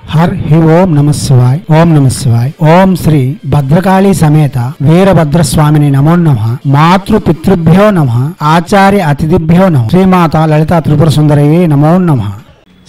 हर ही ओम नमः शिवाय ओम नमः शिवाय ओम श्री भद्रकाली समेत वीरभद्र स्वामिनि नमो नमः मातृ पितृभ्यो नमः आचार्य अतिथिभ्यो नमः श्रीमाता ललिता त्रिपुर सुंदरये नमो नमः।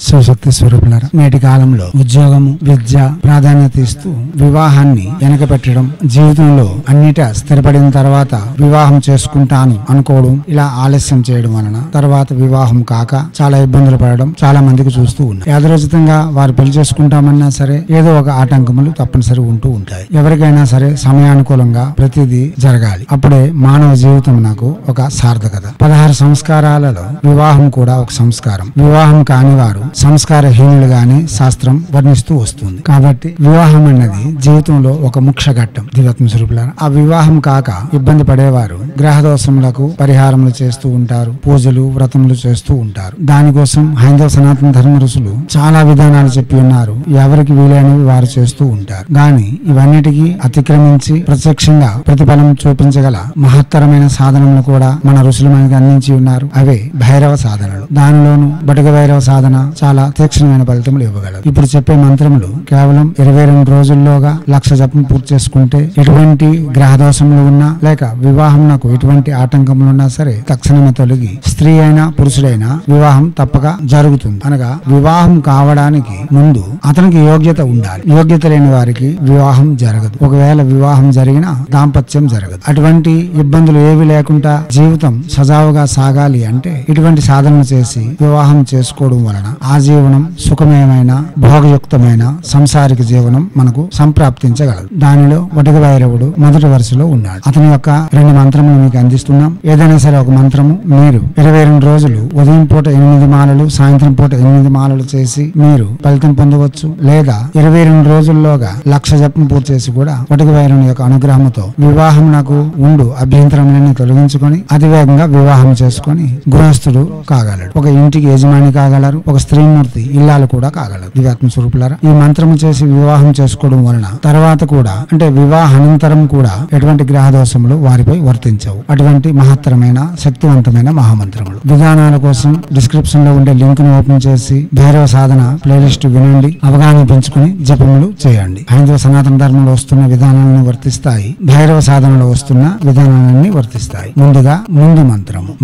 శివశక్తి స్వరూపులారా, నేటి కాలంలో ఉద్యోగము విద్య ప్రాధాన్యత ఇస్తూ వివాహాన్ని వెనక పెట్టడం, జీవితంలో అన్నిట స్థిరపడిన తర్వాత వివాహం చేసుకుంటాను అనుకోవడం, ఇలా ఆలస్యం చేయడం వలన తర్వాత వివాహం కాక చాలా ఇబ్బందులు పడడం చాలా మందికి చూస్తూ ఉన్నారు. యాదరోచితంగా వారు పెళ్లి చేసుకుంటామన్నా సరే ఏదో ఒక ఆటంకములు తప్పనిసరి ఉంటూ ఉంటాయి. ఎవరికైనా సరే సమయానుకూలంగా ప్రతిదీ జరగాలి, అప్పుడే మానవ జీవితం నాకు ఒక సార్థకత. 16 సంస్కారాలలో వివాహం కూడా ఒక సంస్కారం. వివాహం కాని వారు సంస్కారహీనులుగానే శాస్త్రం వర్ణిస్తూ వస్తుంది. కాబట్టి వివాహం అన్నది జీవితంలో ఒక ముఖ్య ఘట్టం. దివ్యాత్మ స్వరూపులారా, ఆ వివాహం కాక ఇబ్బంది పడేవారు గ్రహ దోషములకు పరిహారములు చేస్తూ ఉంటారు, పూజలు వ్రతములు చేస్తూ ఉంటారు. దానికోసం హైందవ సనాతన ధర్మ ఋషులు చాలా విధానాలు చెప్పి ఉన్నారు. ఎవరికి వీలైనవి వారు చేస్తూ ఉంటారు. గాని ఇవన్నిటికీ అతిక్రమించి ప్రత్యక్షంగా ప్రతిఫలం చూపించగల మహత్తరమైన సాధనలు కూడా మన ఋషులు మనకి అందించి ఉన్నారు. అవే భైరవ సాధనలు. దానిలోనూ బటుక భైరవ సాధన చాలా తీక్షణమైన ఫలితములు ఇవ్వగలరు. ఇప్పుడు చెప్పే మంత్రములు కేవలం 22 రోజుల్లోగా 1,00,000 జపం పూర్తి చేసుకుంటే ఎటువంటి గ్రహ దోషములు ఉన్నా లేక వివాహం నాకు ఎటువంటి ఆటంకములు ఉన్నా సరే తక్షణమే తొలగి స్త్రీ అయినా పురుషుడైనా వివాహం తప్పక జరుగుతుంది. అనగా వివాహం కావడానికి ముందు అతనికి యోగ్యత ఉండాలి. యోగ్యత లేని వారికి వివాహం జరగదు. ఒకవేళ వివాహం జరిగినా దాంపత్యం జరగదు. అటువంటి ఇబ్బందులు ఏవి లేకుండా జీవితం సజావుగా సాగాలి అంటే ఇటువంటి సాధనలు చేసి వివాహం చేసుకోవడం వలన ఆ జీవనం సుఖమయమైన భోగయుక్తమైన సంసారిక జీవనం మనకు సంప్రాప్తించగలదు. దానిలో వటక భైరవుడు మొదటి వరుసలో ఉన్నాడు. అతని యొక్క 2 మంత్రములు మీకు అందిస్తున్నాం. ఏదైనా సరే ఒక మంత్రము మీరు 22 రోజులు ఉదయం పూట 8 మాలలు సాయంత్రం పూట 8 మాలలు చేసి మీరు ఫలితం పొందవచ్చు. లేదా 22 రోజుల్లోగా 1,00,000 జపం పూర్తి చేసి కూడా వటక భైరవుని యొక్క అనుగ్రహంతో వివాహం నాకు ఉండు అభ్యంతరములన్నీ తొలగించుకొని అతివేగంగా వివాహం చేసుకొని గృహస్థుడు కాగలడు. ఒక ఇంటికి యజమాని కాగలరు. ఒక స్త్రీమూర్తి ఇల్లాలు కూడా కాగలరు. దివ్యాత్మ స్వరూపులారా, ఈ మంత్రము చేసి వివాహం చేసుకోవడం వలన తర్వాత కూడా అంటే వివాహానంతరం కూడా ఎటువంటి గ్రహ దోషములు వారిపై వర్తించవు. అటువంటి మహత్తరమైన శక్తివంతమైన మహామంత్రములు. విధానాల కోసం డిస్క్రిప్షన్ లో ఉండే లింక్ ను ఓపెన్ చేసి భైరవ సాధన ప్లేలిస్ట్ వినండి, అవగాహన పెంచుకుని జపములు చేయండి. హైందవ సనాతన ధర్మంలో వస్తున్న విధానాలను వర్తిస్తాయి, భైరవ సాధనలో వస్తున్న విధానాలన్నీ వర్తిస్తాయి. ముందుగా ముందు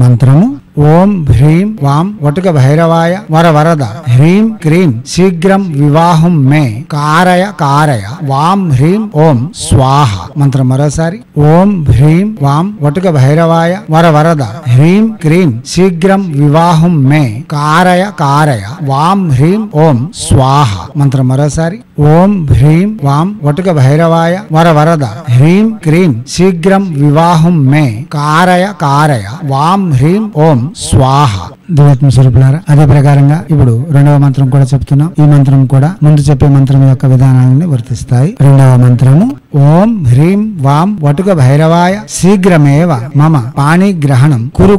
మంత్రము ఓం హ్రీం వాం వటుక భైరవాయ వర వరద హ్రీం క్రీం శీఘ్రం వివాహం మే కారయ వాం హ్రీం ఓం స్వాహ. మంత్రం మరోసారి ఓం హ్రీం వాం వటుక భైరవాయ వర వరద హ్రీం క్రీం శీఘ్రం వివాహం మే కారయ వాం హ్రీం ఓం స్వాహ. మంత్రం మరోసారి ఓం హ్రీం వాం వటుక భైరవాయ వర వరద హ్రీం క్రీం శీఘ్రం వివాహం మే కారయ వాం హ్రీం ఓం స్వాహ. దివ్యాత్మ స్వరూపులారా, అదే ప్రకారంగా ఇప్పుడు 2వ మంత్రం కూడా చెప్తున్నాం. ఈ మంత్రం కూడా ముందు చెప్పే మంత్రం యొక్క విధానాలని వర్తిస్తాయి. 2వ మంత్రము ఓం హ్రీం వాం వటుక భైరవాయ శీఘ్రమేవ మమ పాణిగ్రహణం కురు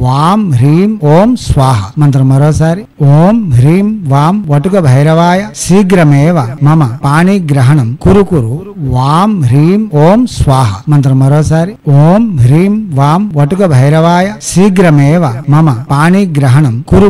వాం హ్రీం ఓం స్వాహ. మంత్రం మరోసారి ఓం హ్రీం వాం వటుక భైరవాయ శీఘ్రమేవ మమ పాణిగ్రహణం కురు వాం హ్రీం ఓం స్వాహ. మంత్రం మరోసారి ఓం హ్రీం వాం వటుక భైరవాయ శీఘ్రమేవ మమ పాణిగ్రహణం కురు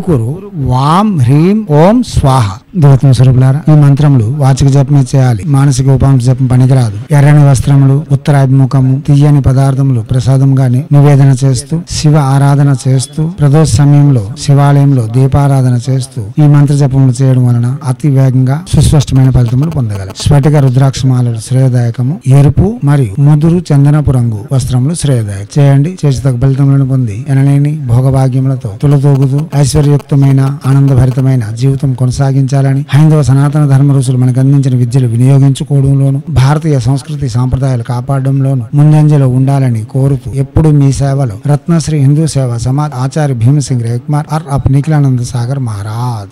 వాం హ్రీం ఓం స్వాహ. దివ్యాత్మ స్వరూపులారా, ఈ మంత్రములు వాచిక జపమే చేయాలి. మానసిక ఉపాంశ జపం పనికిరాదు. ఎర్రని వస్త్రములు, ఉత్తరాభిముఖము, తీయని పదార్థములు ప్రసాదంగా నివేదన చేస్తూ శివ ఆరాధన చేస్తూ ప్రదోష సమయంలో శివాలయంలో దీపారాధన చేస్తూ ఈ మంత్ర జపములు చేయడం వలన అతి వేగంగా సుస్పష్టమైన ఫలితములు పొందగలరు. స్ఫటిక రుద్రాక్షమాలలు శ్రేయదాయకము. ఎరుపు మరియు ముదురు చందనపు రంగు వస్త్రములు శ్రేయదాయకం. చేయండి. చేసి తగ్గ ఫలితములను పొంది ఎనలేని భోగభాగ్యములతో తులతూగుతూ ఐశ్వర్యయుక్తమైన ఆనందభరితమైన జీవితం కొనసాగించాలని హైందవ సనాతన ధర్మ ఋషులు మనకు అందించిన విద్యలు వినియోగించుకోవడంలోను భారతీయ సంస్కృతి సాంప్రదాయాలు కాపాడడంలోను ముందంజలో ఉండాలని కోరుతూ ఎప్పుడు మీ సేవలో రత్నశ్రీ హిందూ సేవ సమాజ్ ఆచార్య భీమసింగ్ రేకుమార్ ఆర్ అప్ నిఖిలానంద సాగర్ మహారాజ్.